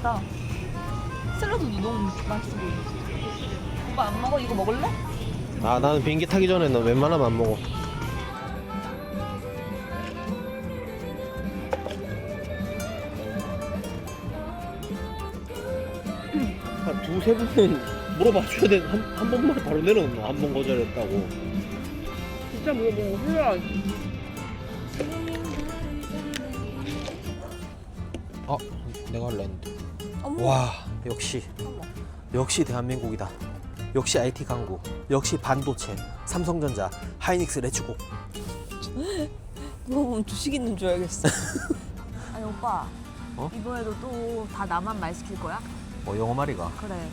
맛있다. 샐러드도 너무 맛있어 보이지. 오빠 안 먹어? 이거 먹을래? 아, 나는 비행기 타기 전에는 웬만하면 안 먹어. 한 두세 번은 물어봐 줘야 돼. 한 번만 바로 내려놓나? 한 번 거절했다고. 진짜 물어보고 후회하지. 내가 할래 했는데. 어머. 와, 역시 대한민국이다. 역시 IT 강국, 역시 반도체, 삼성전자, 하이닉스, 레츠고. 그거 보면 주식 있는 줄 알겠어. 아니 오빠, 어? 이번에도 또 다 나만 말 시킬 거야? 영어 말이가. 그래.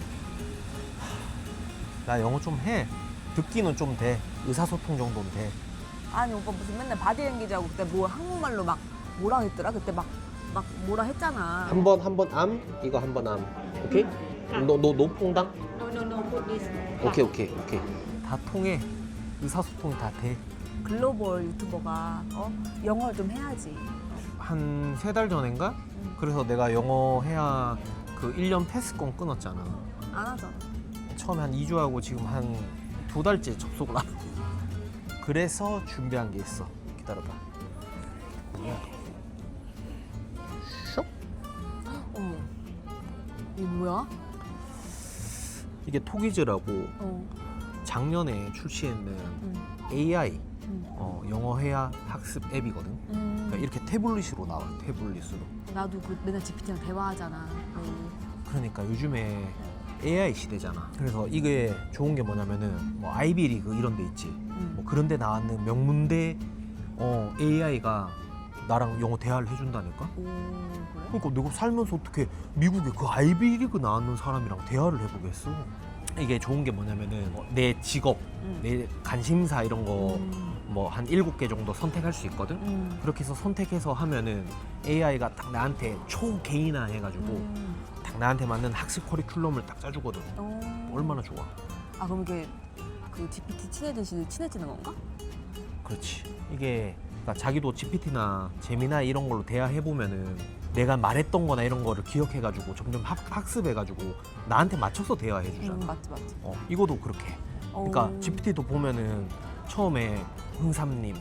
나 영어 좀 해. 듣기는 좀 돼. 의사소통 정도는 돼. 아니 오빠 무슨 맨날 바디랭귀지하고 그때 뭐 한국말로 막 뭐라 했더라? 그때 막 뭐라 했잖아. 한 번 암, 이거 한 번 암. 오케이? 너 노퐁당? No, put this. 오케이. 다 통해. 의사소통이 다 돼. 글로벌 유튜버가 영어를 좀 해야지. 한 3달 전인가? 그래서 내가 영어 해야 그 1년 패스권 끊었잖아. 안 하잖아. 처음에 한 2주 하고 지금 한 2달째 접속을 안 하고. 그래서 준비한 게 있어. 기다려봐. 슉? 어머. 이게 뭐야? 이게 토기즈라고 어. 작년에 출시했는 응. AI 응. 영어 회화 학습 앱이거든. 그러니까 이렇게 태블릿으로 나와. 태블릿으로. 나도 그 맨날 GPT랑 대화하잖아. 그러니까 요즘에 AI 시대잖아. 그래서 이게 좋은 게 뭐냐면은 뭐 아이비리그 이런 데 있지. 뭐 그런 데 나왔는 명문대 AI가 나랑 영어 대화를 해준다니까. 오, 그래? 그러니까 내가 살면서 어떻게 미국에 그 아이비리그 나왔는 사람이랑 대화를 해보겠어. 이게 좋은 게 뭐냐면은 내 직업, 내 관심사 이런 거 뭐 한 7개 정도 선택할 수 있거든. 그렇게 해서 선택해서 하면은 AI가 딱 나한테 초개인화 해가지고 딱 나한테 맞는 학습 커리큘럼을 딱 짜주거든. 얼마나 좋아. 아 그럼 이게 그 GPT 친해지듯이 친해지는 건가? 그렇지. 이게 그러니까 자기도 GPT나 제미나 이런 걸로 대화해보면은 내가 말했던 거나 이런 거를 기억해가지고 점점 학습해가지고 나한테 맞춰서 대화해주잖아. 맞지. 이거도 그렇게. 그러니까 GPT도 보면은 처음에 흥삼님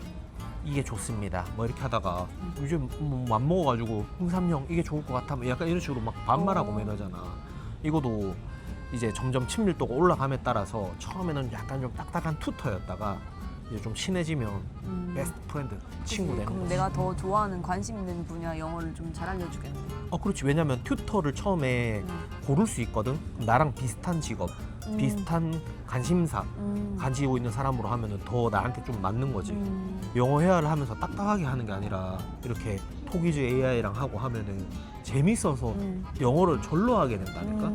이게 좋습니다 뭐 이렇게 하다가 요즘 뭐 안 먹어가지고 흥삼형 이게 좋을 것 같아 약간 이런 식으로 막 반말하고 막 이러잖아. 이거도 이제 점점 친밀도가 올라감에 따라서 처음에는 약간 좀 딱딱한 투터였다가 이제 좀 친해지면 베스트 프렌드 친구 되는 그럼 거지. 내가 더 좋아하는 관심 있는 분야 영어를 좀 잘 알려주겠네. 그렇지. 왜냐면 튜터를 처음에 고를 수 있거든. 나랑 비슷한 직업, 비슷한 관심사 가지고 있는 사람으로 하면은 더 나한테 좀 맞는 거지. 영어 회화를 하면서 딱딱하게 하는 게 아니라 이렇게 토기즈 AI랑 하고 하면은 재밌어서 영어를 절로 하게 된다니까.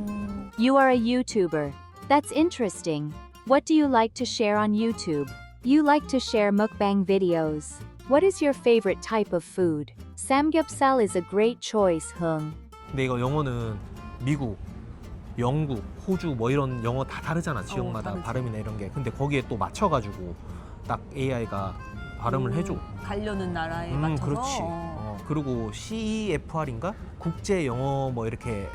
You are a YouTuber. That's interesting. What do you like to share on YouTube? You like to share mukbang videos. What is your favorite type of food? Samgyeopsal is a great choice, Hung. 근데 이거 영어는 미국, 영국, 호주 뭐 이런 영어 다 다르잖아. 지역마다 다르지. 발음이나 이런 게. 근데 거기에 또 맞춰가지고 딱 AI가 발음을 해줘. 가려는 나라에 맞춰서. 그렇지. 그리고 CEFR인가? 국제 영어 뭐 이렇게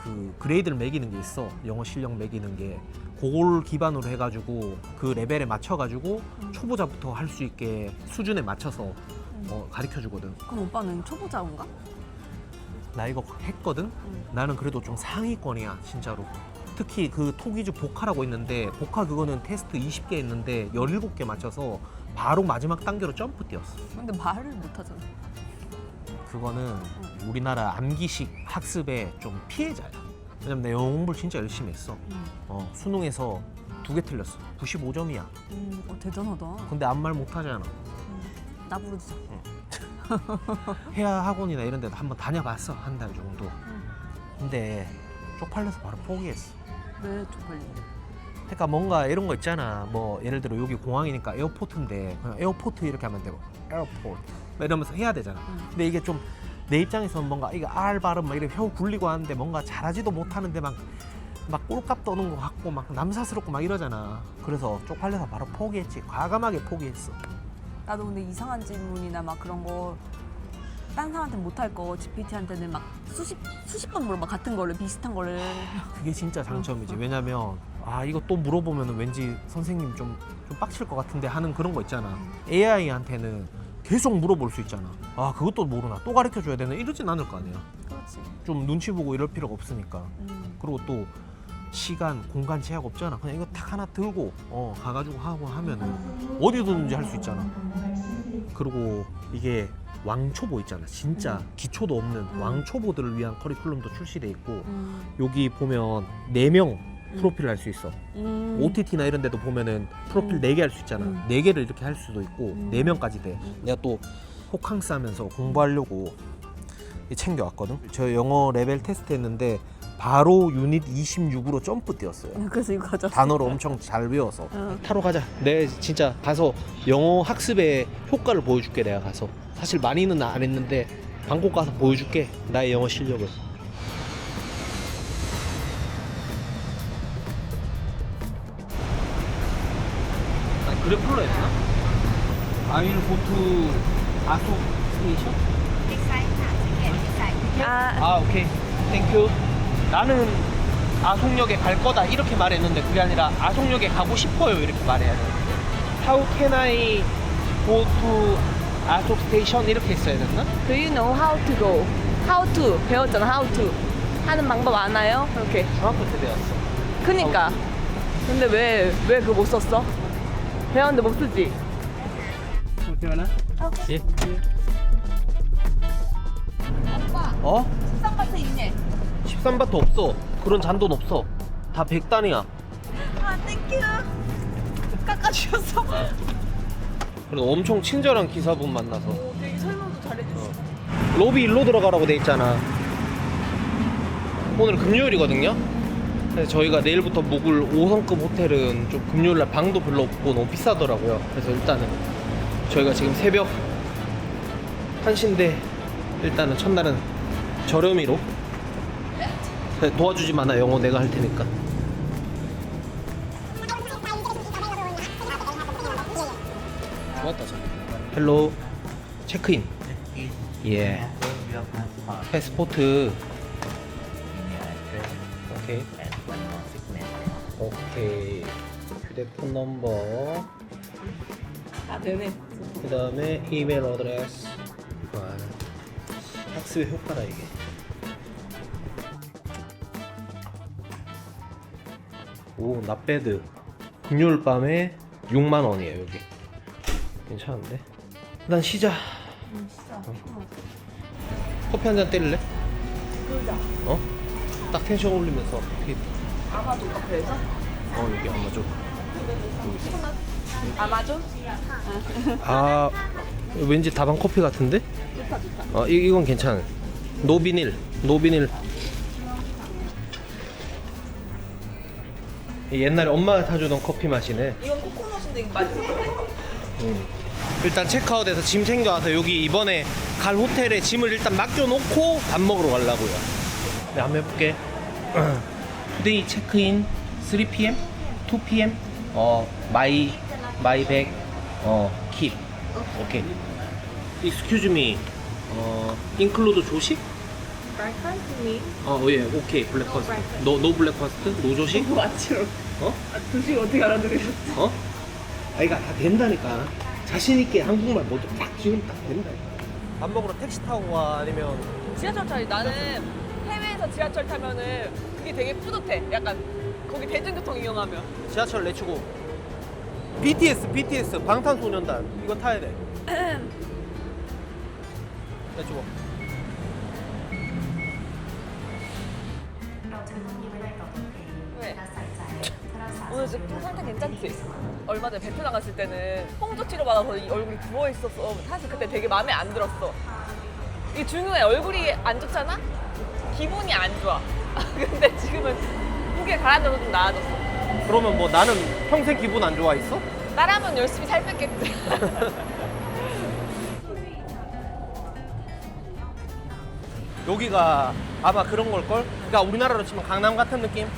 그 그레이드를 매기는 게 있어. 영어 실력 매기는 게. 그걸 기반으로 해가지고 그 레벨에 맞춰가지고 초보자부터 할 수 있게 수준에 맞춰서 가르쳐 주거든. 그럼 오빠는 초보자인가? 나 이거 했거든? 나는 그래도 좀 상위권이야, 진짜로. 특히 그 토기즈 보카라고 있는데, 보카 그거는 테스트 20개 했는데 17개 맞춰서 바로 마지막 단계로 점프 뛰었어. 근데 말을 못하잖아. 그거는 우리나라 암기식 학습의 좀 피해자야. 왜냐면 내 영어 공부를 진짜 열심히 했어. 수능에서 2개 틀렸어. 95점이야. 대단하다. 근데 아무 말 못하잖아. 나 부르자. 회화 학원이나 이런 데도 한번 다녀봤어. 한 달 정도. 근데 쪽팔려서 바로 포기했어. 왜 쪽팔린데? 그러니까 뭔가 이런 거 있잖아. 뭐 예를 들어 여기 공항이니까 에어포트인데 그냥 에어포트 이렇게 하면 되고 에어포트 이러면서 해야 되잖아. 근데 이게 좀 내 입장에서는 뭔가 이게 R 발음 막 이렇게 혀 굴리고 하는데 뭔가 잘하지도 못하는데 막 꼴값 떠는 것 같고 막 남사스럽고 막 이러잖아. 그래서 쪽팔려서 바로 포기했지. 과감하게 포기했어. 나도 근데 이상한 질문이나 막 그런 거 딴 사람한테 못할 거 GPT한테는 막 수십 번 물어봐. 같은 거를 비슷한 거를. 그게 진짜 장점이지. 왜냐면 이거 또 물어보면 왠지 선생님 좀 빡칠 것 같은데 하는 그런 거 있잖아. AI한테는 계속 물어볼 수 있잖아. 그것도 모르나 또 가르쳐줘야 되나 이러진 않을 거 아니야. 그렇지. 좀 눈치 보고 이럴 필요가 없으니까. 그리고 또 시간, 공간 제약 없잖아. 그냥 이거 탁 하나 들고 가가지고 하고 하면은 어디든지 할 수 있잖아. 그리고 이게 왕초보 있잖아. 진짜 기초도 없는 왕초보들을 위한 커리큘럼도 출시돼 있고 여기 보면 4명 프로필을 할 수 있어. OTT나 이런 데도 보면은 프로필 4개 할 수 있잖아. 4개를 이렇게 할 수도 있고 4명까지 돼. 내가 또 호캉스 하면서 공부하려고 챙겨왔거든. 저 영어 레벨 테스트 했는데 바로 유닛 26으로 점프 뛰었어요. 그래서 이거 가져. 단어를 엄청 잘 외워서. 타러 가자. 내가 진짜 가서 영어 학습의 효과를 보여줄게. 내가 가서 사실 많이는 안 했는데 방콕 가서 보여줄게. 나의 영어 실력을. 그래 불러야 되나? I will go to 아속 스테이션? 오케이. 땡큐. 나는 아속역에 갈 거다 이렇게 말했는데 그게 아니라 아속역에 가고 싶어요 이렇게 말해야 돼. How can I go to 아속 스테이션 이렇게 했어야 됐나? Do you know how to go? How to 배웠잖아. How to 하는 방법 아나요? 이렇게. 중학교 때 배웠어. 그니까. 근데 왜 그거 못 썼어? 배웠는데 못 쓰지? 예. 오빠. 13바트 있네. 13바트 없어. 그런 잔돈 없어. 다 100단이야. 땡큐. 깎아주셨어. 그래도 엄청 친절한 기사분 만나서. 되게 설명도 잘해주시고. 로비 일로 들어가라고 돼 있잖아. 오늘 금요일이거든요. 그래서 저희가 내일부터 묵을 5성급 호텔은 좀 금요일날 방도 별로 없고 너무 비싸더라고요. 그래서 일단은 저희가 지금 새벽 1시인데 일단은 첫날은 저렴이로 도와주지 마나 영어 내가 할 테니까. 좋았다 저. 헬로 체크인. 예. 패스포트. 오케이. 오케이. 휴대폰 넘버. 되네. 그 다음에 이메일 어드레스. 학습의 효과라 이게. 오, 낫배드. 금요일 밤에 6만 원이에요 여기. 괜찮은데? 일단 쉬자. 커피 한 잔 때릴래? 그러자. 딱 텐션 올리면서. 아마존 카페에서? 여기 아마존. 아마존? 왠지 다방 커피 같은데? 좋다. 이건 괜찮아. 노비닐. 옛날에 엄마가 타주던 커피 맛이네. 이건 코코넛인데 이거 맛있을 것 같아. 일단 체크아웃해서 짐 챙겨와서 여기 이번에 갈 호텔에 짐을 일단 맡겨놓고 밥 먹으러 가려고요. 네, 한번 해볼게. Today check-in 3pm, 2pm, my bag, keep. 오케이. Excuse me, include 조식? breakfast me? 예, 오케이. 블랙퍼스트. 노 블랙퍼스트? 노 조식? 맞죠? 조식 어떻게 알아들으셨어? 이거 다 된다니까. 자신 있게 한국말 먼저 딱 지금 딱 된다니까. 밥 먹으러 택시 타고 가 아니면 지하철 타기. 나는 해외에서 지하철 타면은 그게 되게 뿌듯해. 약간 거기 대중교통 이용하면. 지하철 내치고 BTS 방탄소년단 이거 타야 돼. 내치고. 왜? 오늘 지금 상태 괜찮지? 얼마 전에 베트남 갔을 때는 홍조 치료 받아서 이 얼굴이 부어 있었어. 사실 그때 되게 마음에 안 들었어. 이게 중요해. 얼굴이 안 좋잖아? 기분이 안 좋아. 근데 지금은 후기에 가라앉아서 좀 나아졌어. 그러면 뭐 나는 평생 기분 안 좋아 있어? 나라면 열심히 살 뺐겠지. 여기가 아마 그런 걸걸? 그러니까 우리나라로 치면 강남 같은 느낌?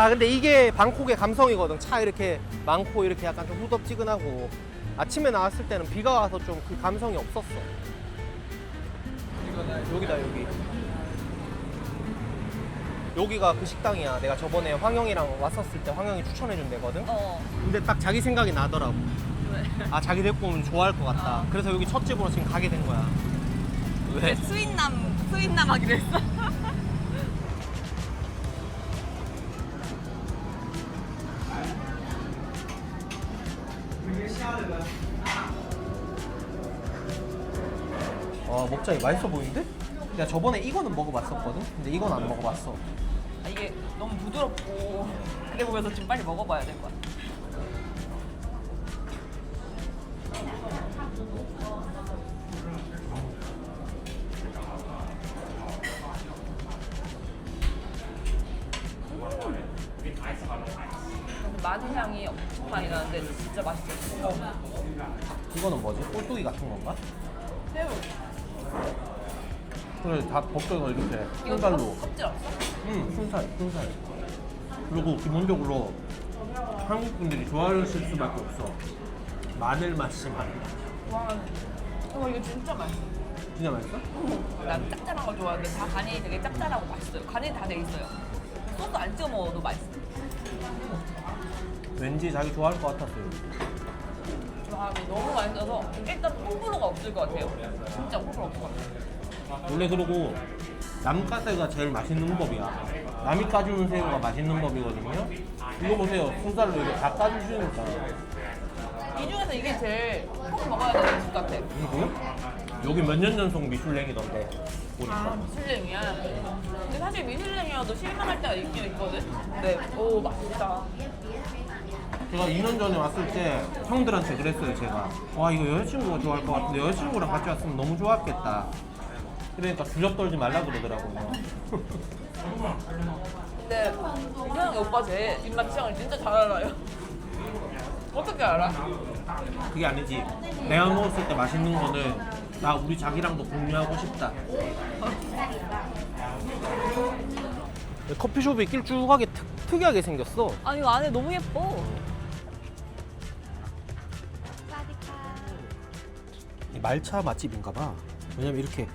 근데 이게 방콕의 감성이거든. 차 이렇게 많고 이렇게 약간 좀 후덥지근하고 아침에 나왔을 때는 비가 와서 좀 그 감성이 없었어. 여기다 여기. 여기가 그 식당이야. 내가 저번에 황영이랑 왔었을 때 황영이 추천해준 데거든. 근데 딱 자기 생각이 나더라고. 왜? 아 자기 데리고 오면 좋아할 것 같다. 그래서 여기 첫 집으로 지금 가게 된 거야. 왜? 스윗남 하기로 했어. 먹자니 맛있어 보이는데? 내가 저번에 이거는 먹어봤었거든? 근데 이건 안 먹어봤어. 아, 이게 너무 부드럽고 그래 보면서 지금 빨리 먹어봐야 될 것 같아. 마늘 향이 엄청 많이 나는데 진짜 맛있어. 이거는 뭐지? 꼴뚜기 같은 건가? 새우. 그래 다 벗겨서 이렇게 이거 순살로. 껍질 없어? 응, 순살. 그리고 기본적으로 한국 분들이 좋아하실 수밖에 없어. 마늘 맛 심한. 와, 이거 진짜 맛있어. 진짜 맛있어? 난 짭짤한 걸 좋아하는데 다 간이 되게 짭짤하고 맛있어요. 간이 다 돼 있어요. 소스 안 찍어 먹어도 맛있어. 왠지 자기 좋아할 것 같았어요. 와, 너무 맛있어서 일단 호불호가 없을 것 같아요. 진짜 호불호 없을 것 같아요. 원래 그러고 남가새가 제일 맛있는 법이야. 남이 까주는 새우가 맛있는 법이거든요. 이거 보세요. 순살로 이렇게 다 까주시니까. 이 중에서 이게 제일 꼭 먹어야 되는 음식 같아. 여기 몇 년 전속 미슐랭이던데. 아, 미슐랭이야. 근데 사실 미슐랭이어도 실망할 때가 있긴 있거든. 근데 오, 맛있다. 제가 2년 전에 왔을 때 형들한테 그랬어요. 제가 와 이거 여자친구가 좋아할 것 같은데 여자친구랑 같이 왔으면 너무 좋았겠다. 그러니까 주접 떨지 말라 그러더라고요. 근데 이상하게 오빠 제 입맛 취향을 진짜 잘 알아요. 어떻게 알아? 그게 아니지. 내가 먹었을 때 맛있는 거는 나 우리 자기랑도 공유하고 싶다. 커피숍이 길쭉하게 특이하게 생겼어. 아니 이거 안에 너무 예뻐. 이 말차 맛집인가 봐. 왜냐면 이렇게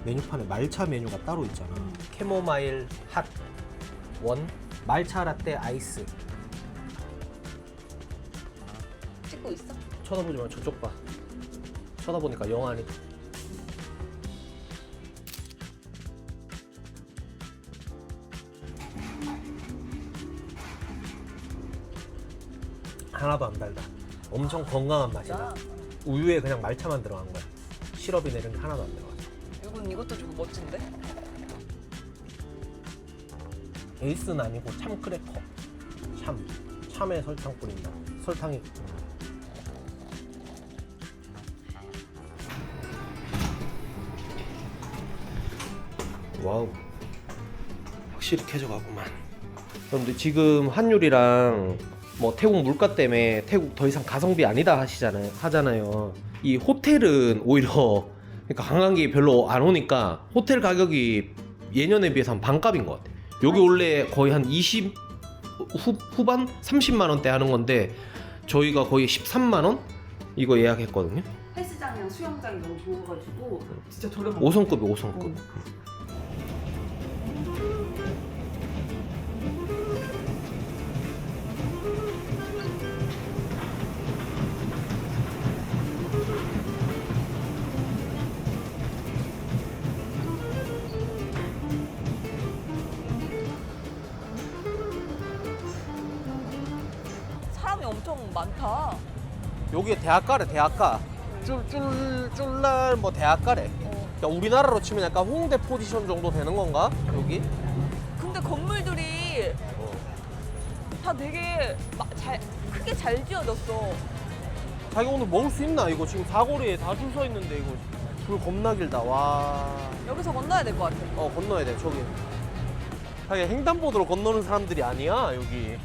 메뉴판에 말차 메뉴가 따로 있잖아. 캐모마일 핫 원 말차 라떼 아이스. 찍고 있어? 쳐다보지 마. 저쪽 봐. 쳐다보니까 영화니. 하나도 안 달다. 엄청 건강한 맛이다. 우유에 그냥 말차만 들어간 거야. 시럽이나 이런 게 하나도 안 들어갔어. 이것도 좀 멋진데? 에이스는 아니고 참 크래커. 참에 설탕 뿌린다. 설탕이. 와우. 확실히 쾌적하구만. 여러분들 지금 환율이랑 뭐 태국 물가 때문에 태국 더 이상 가성비 아니다 하잖아요. 이 호텔은 오히려 그러니까 관광객이 별로 안 오니까 호텔 가격이 예년에 비해서 한 반값인 것 같아. 여기 원래 거의 한 20 후반 30만 원대 하는 건데 저희가 거의 13만 원 이거 예약했거든요. 헬스장이랑 수영장이 너무 좋아가지고 진짜 저렴한 5성급이 5성급. 사람이 엄청 많다. 여기 대학가래. 대학가. 쫄날 뭐 대학가래. 그러니까 우리나라로 치면 약간 홍대 포지션 정도 되는 건가? 여기? 근데 건물들이 다 되게 크게 잘 지어졌어. 자기 오늘 먹을 수 있나? 이거 지금 사거리에 다 줄 서 있는데 이거 줄 겁나 길다. 와. 여기서 건너야 될 것 같아. 건너야 돼. 저기. 자기 횡단보도로 건너는 사람들이 아니야. 여기.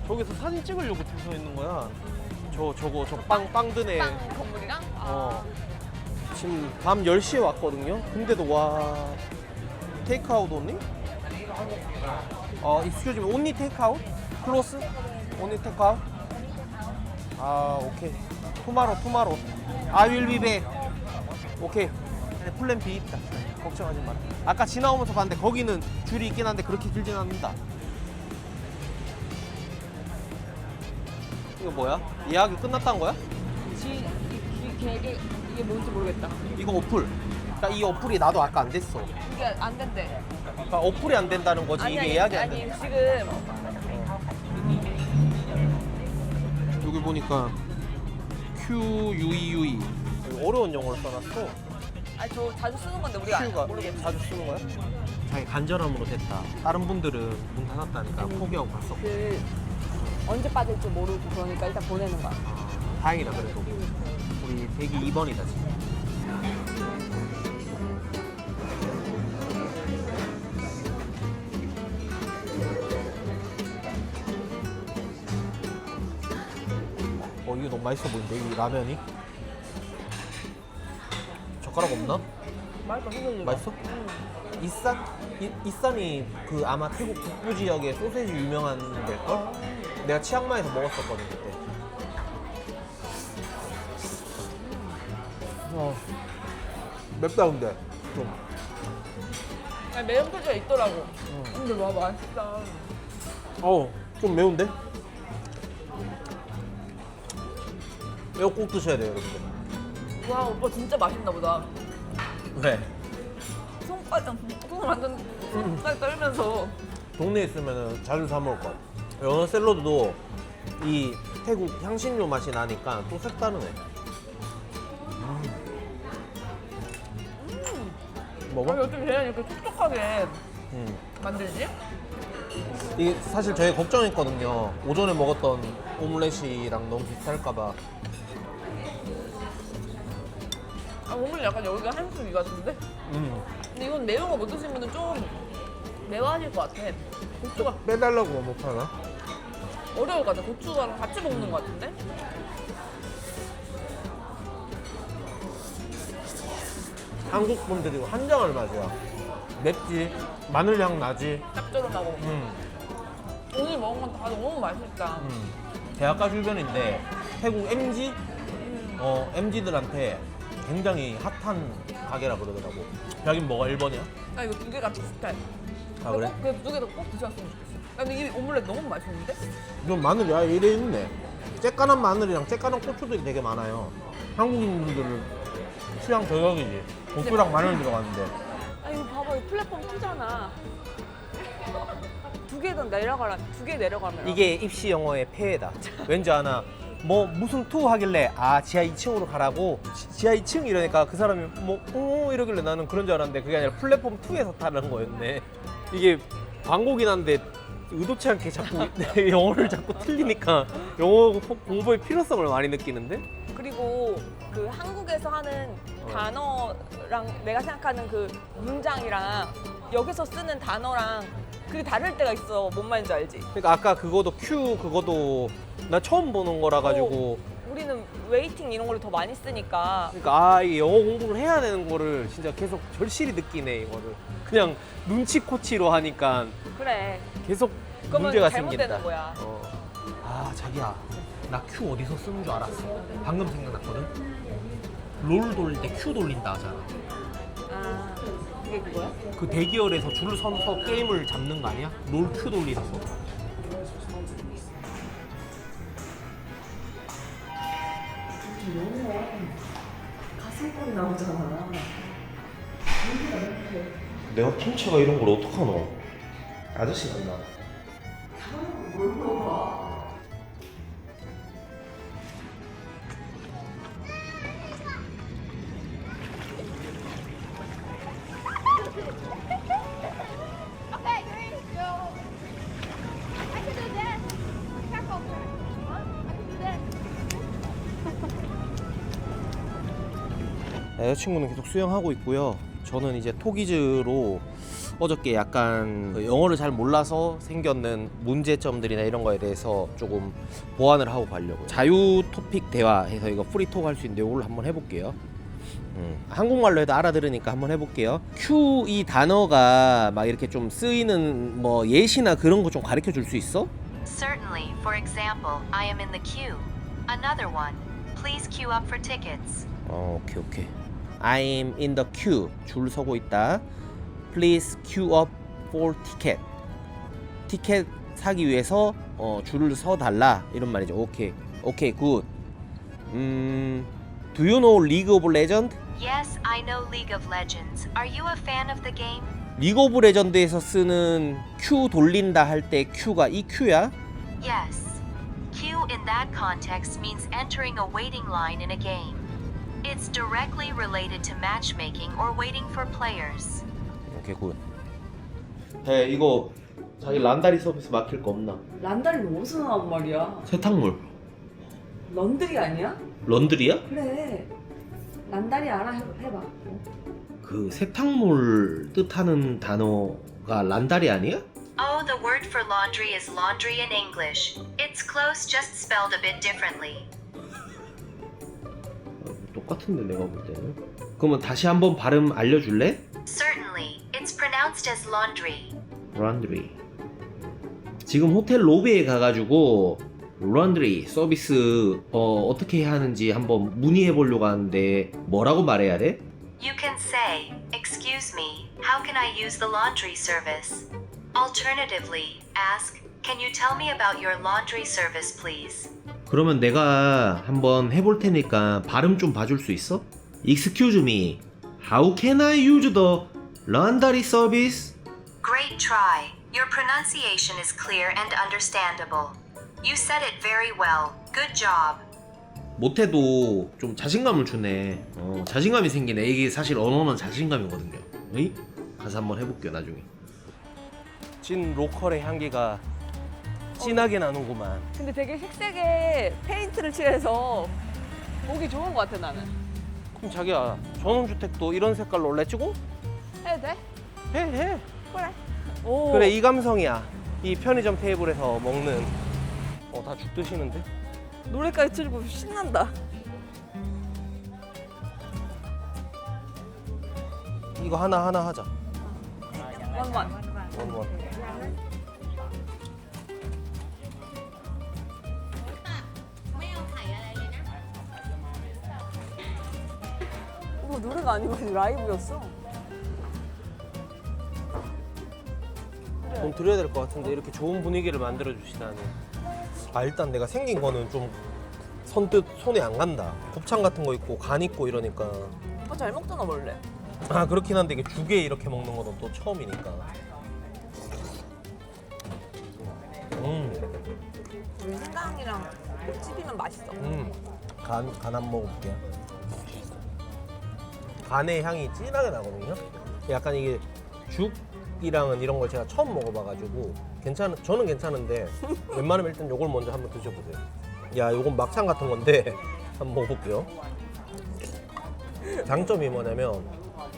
저기서 사진 찍으려고 줄 서 있는 거야. 저 빵 드네. 빵 건물이랑? 지금 밤 10시에 왔거든요. 근데도 와. 테이크아웃 only? excuse me, only takeout? Close? Only takeout? 오케이. Tomorrow. I will be back. 오케이. 플랜 B 있다. 걱정하지 마라. 아까 지나오면서 봤는데 거기는 줄이 있긴 한데 그렇게 길진 않는다. 이거 뭐야? 예약이 끝났다는 거야? 이게 뭔지 모르겠다. 이거 어플. 그러니까 이 어플이 나도 아까 안 됐어. 이게 안 된대. 그러니까 어플이 안 된다는 거지. 이게 예약이 안 된다. 지금 여기 보니까 QUEUE 어려운 영어를 써놨어. 아니 저 자주 쓰는 건데 우리가 Q가 모르겠어. 자주 쓰는 거야? 자기 간절함으로 됐다. 다른 분들은 문 닫았다니까 포기하고 갔어. 그 언제 빠질지 모르고 그러니까 일단 보내는 거야. 다행이다 그래도. 우리 대기 2번이다 지금. 이거 너무 맛있어 보이는데 이 라면이? 젓가락 없나? 맛있어 선생님. 맛있어? 이산? 이산이 그 아마 태국 북부 지역에 소세지 유명한 데일걸? 내가 치앙마이에서 먹었었거든 그때. 맵다 근데 좀. 아니, 매운 소리가 있더라고. 근데 와 맛있다. 좀 매운데? 이거 꼭 드셔야 돼요 여러분들. 와 오빠 진짜 맛있나 보다. 왜? 손을 완전 손까지 떨면서. 동네에 있으면 자주 사 먹을 거야. 연어 샐러드도 이 태국 향신료 맛이 나니까 또 색다르네. 먹어? 어떻게 그냥 이렇게 촉촉하게 음. 만들지? 이게 사실 저희 걱정했거든요. 오전에 먹었던 오믈렛이랑 너무 비슷할까봐. 오늘 약간 여기가 한숨이 같은데? 근데 이건 매운 거 못 드시는 분은 좀 매워하실 것 같아. 고추가 빼달라고 못하나? 어려울 것 같아. 고추랑 같이 먹는 것 같은데? 한국 분들이 한정을 맞아요. 맵지, 마늘향 나지. 짭조름하고. 오늘 먹은 건 다 너무 맛있다. 대학가 주변인데 태국 MG? MG들한테 굉장히 핫한 가게라 그러더라고. 여긴 뭐가 1번이야? 나 이거 두 개가 비슷해. 아 그래? 그두 개도 꼭 드셨으면 좋겠어. 근데 이 오믈렛 너무 맛있는데? 좀 마늘이 아예 이래 있네. 쬐까난 마늘이랑 쬐까난 고추들이 되게 많아요. 한국인분들 취향 저격이지. 고추랑 마늘 들어갔는데. 아 이거 봐봐, 이 플랫폼 2잖아. 두 개 더 내려가라. 두 개 내려가면. 이게 입시 영어의 폐해다. 왠지 아나 뭐 무슨 투 하길래 지하 2층으로 가라고 지하 2층 이러니까 그 사람이 이러길래 나는 그런 줄 알았는데 그게 아니라 플랫폼 2에서 타는 거였네. 이게 광고긴 한데 의도치 않게 자꾸 영어를 자꾸 틀리니까 영어 공부의 필요성을 많이 느끼는데? 그리고 그 한국에서 하는 단어랑 내가 생각하는 그 문장이랑 여기서 쓰는 단어랑 그게 다를 때가 있어. 뭔 말인지 알지? 그러니까 아까 그거도 큐 그거도 나 처음 보는 거라 가지고 우리는 웨이팅 이런 걸 더 많이 쓰니까. 그러니까 이 영어 공부를 해야 되는 거를 진짜 계속 절실히 느끼네 이거를. 그냥 눈치코치로 하니까 그래. 계속 그러면 문제가 잘못되는 생긴다. 거야. 자기야, 나 큐 어디서 쓰는 줄 알았어. 방금 생각났거든. 롤 돌릴 때 큐 돌린다 하잖아. 아, 그게 그거야? 그 대기열에서 줄을 서서 게임을 잡는 거 아니야? 롤 큐 돌리는 거. 가슴골이 나오잖아. 내가 통째가 이런 걸 어떡하노? 아저씨 같나? Okay, 3, go. I can do this. Careful. Huh? I can do this. 여자친구는 계속 수영하고 있고요. 저는 이제 토기즈로 어저께 약간 영어를 잘 몰라서 생겼는 문제점들이나 이런 거에 대해서 조금 보완을 하고 가려고요. 자유 토픽 대화해서 이거 프리톡 할 수 있는데 이걸로 한번 해볼게요. 한국말로 해도 알아들으니까 한번 해볼게요. Q 이 단어가 막 이렇게 좀 쓰이는 뭐 예시나 그런 거 좀 가르쳐 줄 수 있어? Certainly. For example, I am in the queue. Another one. Please queue up for tickets. 오케이. I'm in the queue. 줄 서고 있다. Please queue up for ticket. 티켓 사기 위해서 줄을 서 달라 이런 말이죠. 오케이. 오케이, 굿. Do you know League of Legends? Yes, I know League of Legends. Are you a fan of the game? 리그 오브 레전드에서 쓰는 Q 돌린다 할 때 Q가 이 Q야? Yes. Queue in that context means entering a waiting line in a game. It's directly related to matchmaking or waiting for players. 오케이, 굿. 네, 이거 자기 란다리 서비스 맡길 거 없나? 란다리 무슨 나온 말이야? 세탁물. 런드리 아니야? 런드리야? 그래. 란다리 알아? 해봐. 그 세탁물 뜻하는 단어가 란다리 아니야? Oh, the word for laundry is laundry in English. It's close, just spelled a bit differently. 똑같은데 내가 볼 때는. 그러면 다시 한번 발음 알려줄래? Certainly, it's pronounced as laundry. 런드리. 지금 호텔 로비에 가가지고 런드리 서비스 어떻게 해야 하는지 한번 문의해 보려고 하는데 뭐라고 말해야 돼? You can say, "Excuse me, how can I use the laundry service?" Alternatively, ask, "Can you tell me about your laundry service, please?" 그러면 내가 한번 해볼 테니까 발음 좀 봐줄 수 있어? Excuse me, how can I use the laundry service? Great try. Your pronunciation is clear and understandable. You said it very well. Good job. 못해도 좀 자신감을 주네. 자신감이 생기네. 이게 사실 언어는 자신감이거든요. 에이? 가서 한번 해볼게요, 나중에. 찐 로컬의 향기가 진하게 나는구만. 근데 되게 색색에 페인트를 칠해서 보기 좋은 것 같아 나는. 그럼 자기야, 전원주택도 이런 색깔로 원래 찍어? 해도 돼? 해. 그래. 오. 그래, 이 감성이야. 이 편의점 테이블에서 먹는. 다 죽 드시는데? 노래까지 틀고 신난다. 이거 하나 하자. 잠깐만. 원. 이거 노래가 아니고 라이브였어. 돈 드려야 될 것 같은데 이렇게 좋은 분위기를 만들어 주시다니. 일단 내가 생긴 거는 좀 선뜻 손에 안 간다. 곱창 같은 거 있고 간 있고 이러니까. 오빠 잘 먹잖아 원래. 그렇긴 한데 이게 죽에 이렇게 먹는 거는 또 처음이니까. 우리 생강이랑 찝이면 맛있어. 간 한번 먹어볼게요. 간의 향이 진하게 나거든요. 약간 이게 죽이랑은 이런 걸 제가 처음 먹어봐가지고 저는 괜찮은데 웬만하면 일단 요걸 먼저 한번 드셔보세요. 야, 요건 막창 같은 건데 한번 먹어볼게요. 장점이 뭐냐면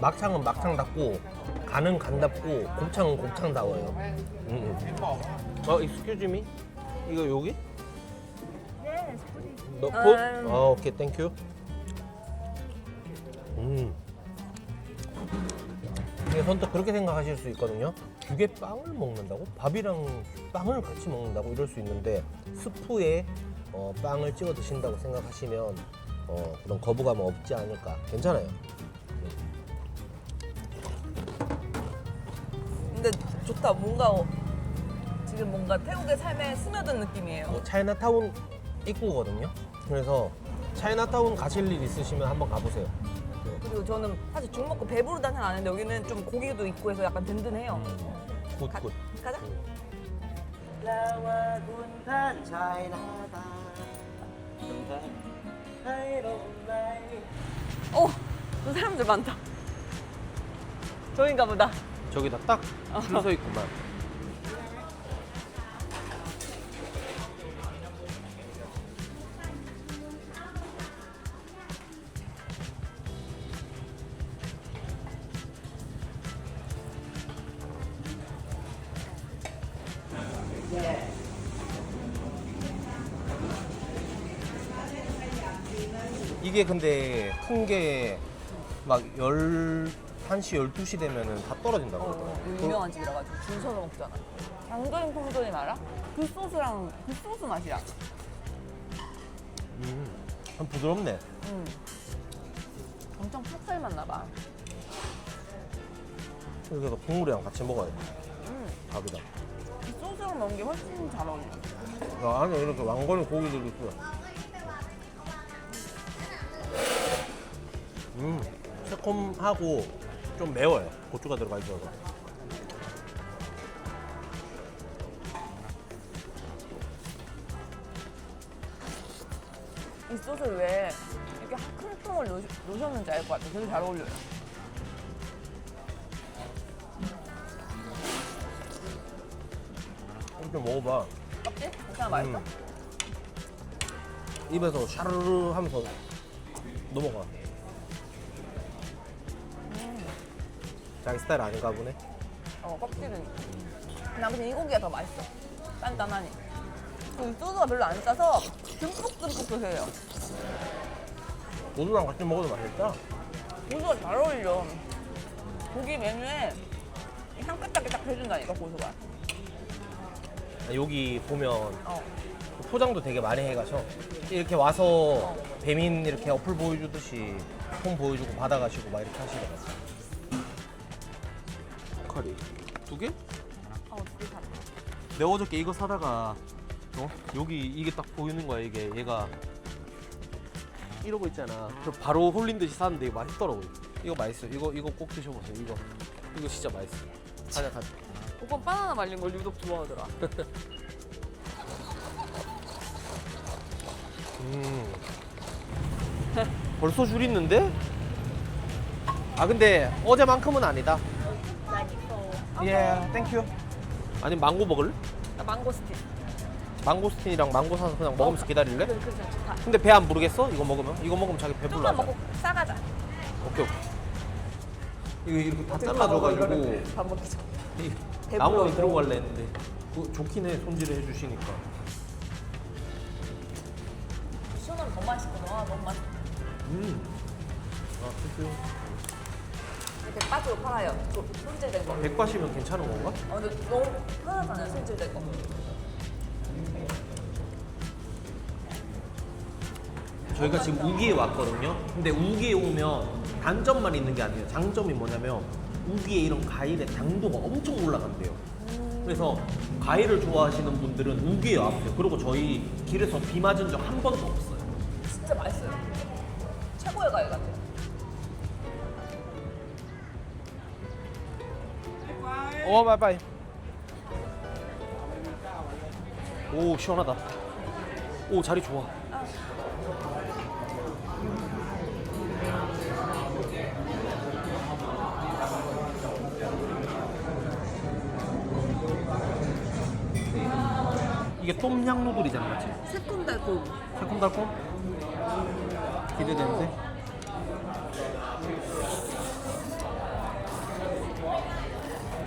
막창은 막창답고 간은 간답고 곱창은 곱창다워요. excuse me? 이거 여기? 너 풋? 오케이, 땡큐. 이게 선뜻 그렇게 생각하실 수 있거든요. 죽에 빵을 먹는다고? 밥이랑 빵을 같이 먹는다고 이럴 수 있는데 스프에 빵을 찍어 드신다고 생각하시면 그런 거부감은 없지 않을까. 괜찮아요. 근데 좋다. 뭔가 지금 뭔가 태국의 삶에 스며든 느낌이에요. 차이나타운 입구거든요. 그래서 차이나타운 가실 일 있으시면 한번 가보세요. 그리고 저는 사실 죽 먹고 배부르다는 생각 안 했는데 여기는 좀 고기도 있고 해서 약간 든든해요. 굿. 가자. 또 사람들 많다. 저인가 보다. 저기다 딱 줄 서 있구만. 이게 근데 큰 게 막 11시, 12시 되면은 다 떨어진다고 그러더라고요. 유명한 집이라 가지고 줄 서서 먹잖아. 장조림 통조림 알아? 그 소스랑 그 소스 맛이야. 참 부드럽네. 엄청 푹 삶았나 봐. 그래서 국물이랑 같이 먹어야 돼. 밥이랑. 이 소스로 먹는 게 훨씬 잘 어울려. 안에 이렇게 왕건이 고기들도 있고요. 새콤하고 좀 매워요. 고추가 들어가 있어서. 이 소스를 왜 이렇게 큰 통을 넣으셨는지 알 것 같아. 되게 잘 어울려요. 좀 먹어봐. 껍질? 괜찮아, 맛있어? 입에서 샤르르 하면서 넘어가. 자기 스타일 아닌가 보네. 껍질은. 나 아무튼 이 고기가 더 맛있어. 단단하니. 그 소스가 별로 안 짜서 듬뿍듬뿍 해요. 고수랑 같이 먹어도 맛있다. 고수가 잘 어울려. 고기 메뉴에 향 끄딱끄딱 해준다니까, 고수가. 여기 보면 포장도 되게 많이 해가셔. 이렇게 와서 배민 이렇게 어플 보여주듯이 폰 보여주고 받아가시고 막 이렇게 하시더라고요. 커리 2개? 두개 샀네. 내가 어저께 이거 사다가 여기 이게 딱 보이는 거야. 이게 얘가 이러고 있잖아. 그래서 바로 홀린 듯이 샀는데 이거 맛있더라고요. 이거 맛있어요. 이거 꼭 드셔보세요. 이거 진짜 맛있어요. 가자. 오빠 바나나 말린 걸 유독 좋아하더라. 벌써 줄 있는데? 아 근데 어제만큼은 아니다. 예, 땡큐. 아니 망고 먹을래? 나 망고스틴. 망고스틴이랑 망고 사서 그냥 먹으면서 기다릴래? 그래, 좋다. 근데 배 안 부르겠어? 이거 먹으면? 이거 먹으면 자기 배불러. 조금만 먹고 싸가자. 오케이. 이거 이렇게 다 잘라줘가지고 밥 먹기 전. 나무에 들어갈래 했는데 좋긴 해. 손질을 해주시니까. 시원하면 더 맛있구나. 너무 맛있어. 아, 땡큐. 이렇게 빠지로 팔아요. 손질된 거. 100밭이면 괜찮은 건가? 근데 너무 편하잖아요, 손질된 거. 저희가 지금 우기에 왔거든요. 근데 우기에 오면 단점만 있는 게 아니에요. 장점이 뭐냐면 우기에 이런 과일의 당도가 엄청 올라간대요. 그래서 과일을 좋아하시는 분들은 우기에 와보세요. 그리고 저희 길에서 비 맞은 적 한 번도 없어요. 진짜 맛있어요. 최고의 과일 같아요. 바이바이. 오, 시원하다. 오, 자리 좋아. 이게 똠양 누들이잖아, 맞지? 새콤달콤. 새콤달콤? 기대되는데?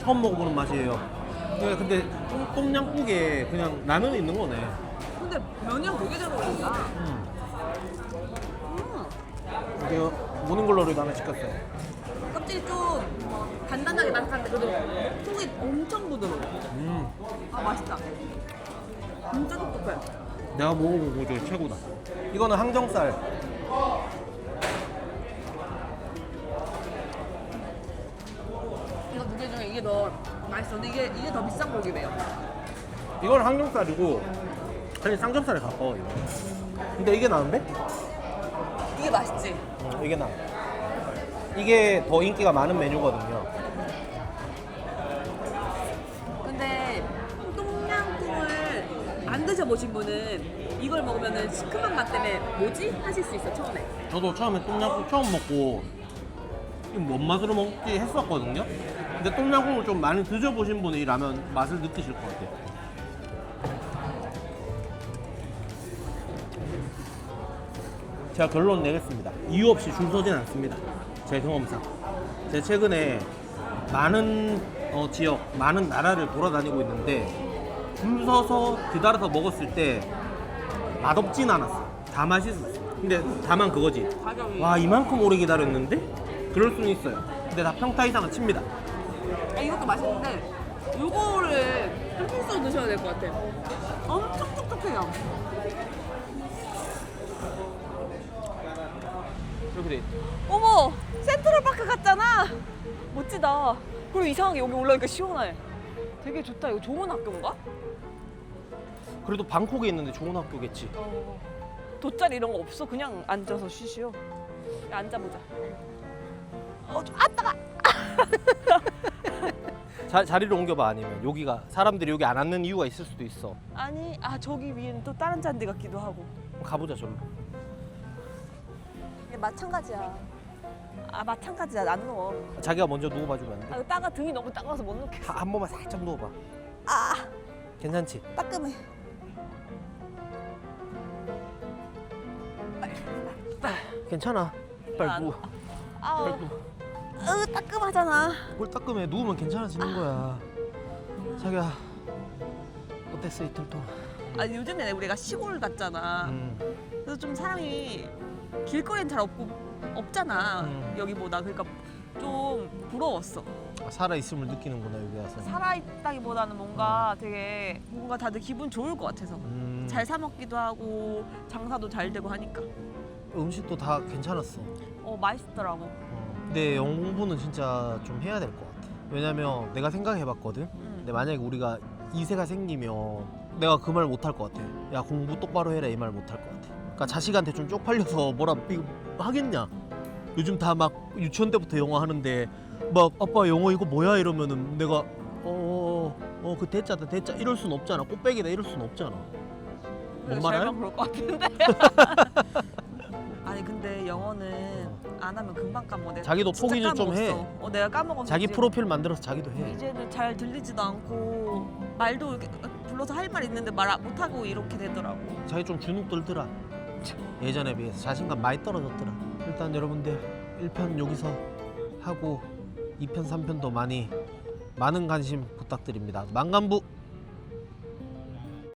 처음 먹어보는 맛이에요. 근데 똠양국에 그냥 라면 있는 거네. 근데 면이랑 되게 잘 어울린다. 이게 모닝글로리도 하나 시켰어요. 껍질이 좀 단단하게 바삭한데 그래도 속이 엄청 부드러워. 아 맛있다. 진짜 촉촉해. 내가 먹어본 거 중에 최고다. 이거는 항정살. 이거 두 개 중에 이게 더 맛있어. 근데 이게 더 비싼 고기래요. 이건 항정살이고 아니 쌍점살에 가까워 이거. 근데 이게 나은데? 이게 맛있지. 이게 나. 이게 더 인기가 많은 메뉴거든요. 근데 똠양꿍을 안 드셔보신 분은 이걸 먹으면 시큼한 맛 때문에 뭐지? 하실 수 있어 처음에. 저도 처음에 똠양꿍 처음 먹고 이거 뭔 맛으로 먹지 했었거든요. 근데 똠양꿍을 좀 많이 드셔보신 분이 이 라면 맛을 느끼실 것 같아요. 제가 결론 내겠습니다. 이유 없이 줄 서진 않습니다. 제 경험상. 제가 최근에 많은 지역, 많은 나라를 돌아다니고 있는데 줄 서서 기다려서 먹었을 때 맛없진 않았어. 다 맛있었어. 근데 다만 그거지. 가격이. 와, 이만큼 오래 기다렸는데? 그럴 수는 있어요. 근데 다 평타 이상은 칩니다. 이것도 맛있는데 요거를 한 필수로 드셔야 될 것 같아. 엄청 촉촉해요. 그래서 이렇게 돼 있다. 어머, 센트럴파크 같잖아. 멋지다. 그리고 이상하게 여기 올라오니까 시원해. 되게 좋다. 이거 좋은 학교인가? 그래도 방콕에 있는데 좋은 학교겠지. 돗자리 이런 거 없어. 그냥 앉아서 쉬쉬어. 야, 앉아보자. 아 따가. 자리를 옮겨봐. 아니면 여기가 사람들이 여기 안 앉는 이유가 있을 수도 있어. 아니, 저기 위에는 또 다른 잔디 같기도 하고. 가보자 절로. 마찬가지야. 마찬가지야. 안 누워. 자기가 먼저 누워봐주면 안 돼? 이거 따가 등이 너무 따가워서 못 눕겠어. 한 번만 살짝 누워봐. 괜찮지? 따끔해. 괜찮아. 빨리 안- 누워. 아우, 빨리 누워. 따끔하잖아. 뭘 따끔해. 누우면 괜찮아지는 거야. 자기야 어땠어 이틀 동안? 요즘에 우리가 시골 갔잖아. 그래서 좀 사람이 길거리엔 잘 없잖아. 여기보다. 그러니까 좀 부러웠어. 살아있음을 느끼는구나 여기 와서. 살아있다기보다는 뭔가 되게 뭔가 다들 기분 좋을 것 같아서. 잘 사 먹기도 하고 장사도 잘 되고 하니까. 음식도 다 괜찮았어. 맛있더라고. 근데 영어 공부는 진짜 좀 해야 될 것 같아. 왜냐면 내가 생각해봤거든. 근데 만약에 우리가 2세가 생기면 내가 그 말 못할 것 같아. 야 공부 똑바로 해라 이 말 못할 것 같아. 그러니까 자식한테 좀 쪽팔려서 뭐라 이거 하겠냐. 요즘 다 막 유치원 때부터 영어 하는데 막 아빠 영어 이거 뭐야 이러면은 내가 그 대짜다 대짜 이럴 순 없잖아. 꽃배기다 이럴 순 없잖아. 뭔 말 할? 그럴 것 같은데. 아니 근데 영어는 안 하면 금방 까먹어. 자기도 진짜 포기 좀 해. 까먹었어. 내가 까먹어서 자기 이제 프로필 만들어서 자기도 해. 이제는 잘 들리지도 않고 말도 이렇게 불러서 할 말 있는데 말 못하고 이렇게 되더라고. 자기 좀 주눅 들더라. 예전에 비해서 자신감 많이 떨어졌더라. 일단 여러분들 1편 여기서 하고 2편 3편도 많은 관심 부탁드립니다. 만관부